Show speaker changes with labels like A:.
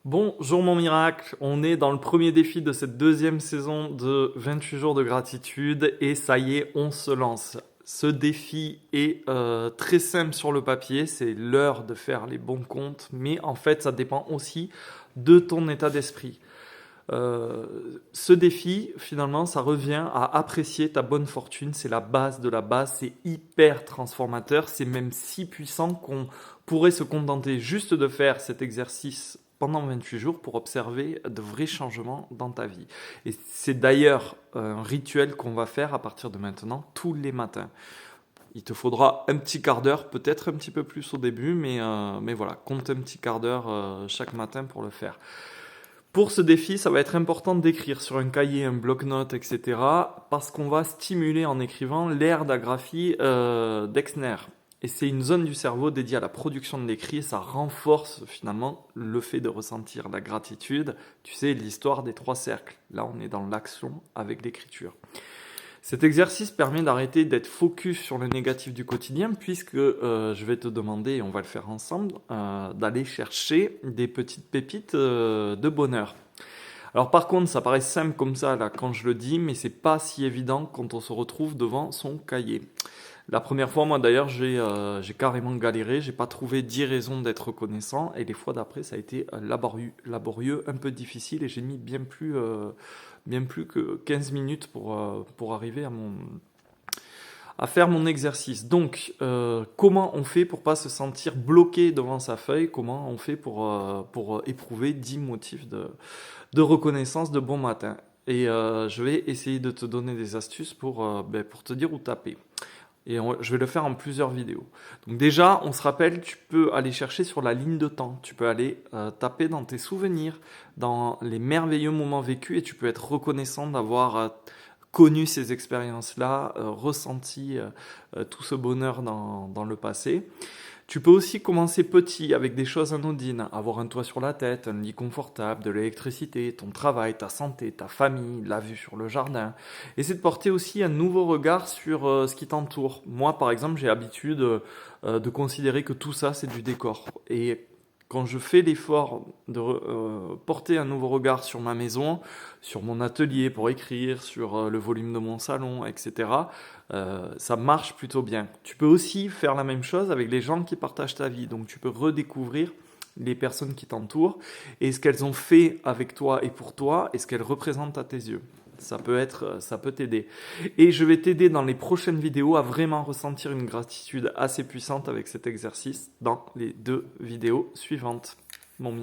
A: Bonjour mon miracle, on est dans le premier défi de cette deuxième saison de 28 jours de gratitude et ça y est, on se lance. Ce défi est très simple sur le papier, c'est l'heure de faire les bons comptes, mais en fait ça dépend aussi de ton état d'esprit. Ce défi, finalement, ça revient à apprécier ta bonne fortune, c'est la base de la base, c'est hyper transformateur, c'est même si puissant qu'on pourrait se contenter juste de faire cet exercice pendant 28 jours pour observer de vrais changements dans ta vie. Et c'est d'ailleurs un rituel qu'on va faire à partir de maintenant tous les matins. Il te faudra un petit quart d'heure, peut-être un petit peu plus au début, mais voilà, compte un petit quart d'heure chaque matin pour le faire. Pour ce défi, ça va être important d'écrire sur un cahier, un bloc-notes, etc. parce qu'on va stimuler en écrivant l'aire d'agraphie d'Exner. Et c'est une zone du cerveau dédiée à la production de l'écrit et ça renforce finalement le fait de ressentir la gratitude. Tu sais, l'histoire des trois cercles. Là, on est dans l'action avec l'écriture. Cet exercice permet d'arrêter d'être focus sur le négatif du quotidien puisque je vais te demander, et on va le faire ensemble, d'aller chercher des petites pépites de bonheur. Alors par contre, ça paraît simple comme ça là quand je le dis, mais c'est pas si évident quand on se retrouve devant son cahier. La première fois, moi d'ailleurs, j'ai carrément galéré, j'ai pas trouvé 10 raisons d'être reconnaissant, et les fois d'après, ça a été laborieux, un peu difficile, et j'ai mis bien plus que 15 minutes pour arriver à faire mon exercice. Donc, comment on fait pour pas se sentir bloqué devant sa feuille? Comment on fait pour éprouver 10 motifs de reconnaissance de bon matin? Et je vais essayer de te donner des astuces pour te dire où taper. Je vais le faire en plusieurs vidéos. Donc déjà, on se rappelle, tu peux aller chercher sur la ligne de temps. Tu peux aller taper dans tes souvenirs, dans les merveilleux moments vécus, et tu peux être reconnaissant d'avoir connu ces expériences-là, ressenti tout ce bonheur dans le passé. Tu peux aussi commencer petit avec des choses anodines, avoir un toit sur la tête, un lit confortable, de l'électricité, ton travail, ta santé, ta famille, la vue sur le jardin. Essaie de porter aussi un nouveau regard sur ce qui t'entoure. Moi, par exemple, j'ai l'habitude de considérer que tout ça, c'est du décor. Et quand je fais l'effort de porter un nouveau regard sur ma maison, sur mon atelier pour écrire, sur le volume de mon salon, etc., ça marche plutôt bien. Tu peux aussi faire la même chose avec les gens qui partagent ta vie. Donc tu peux redécouvrir les personnes qui t'entourent et ce qu'elles ont fait avec toi et pour toi et ce qu'elles représentent à tes yeux. Ça peut t'aider. Et je vais t'aider dans les prochaines vidéos à vraiment ressentir une gratitude assez puissante avec cet exercice dans les deux vidéos suivantes. Mon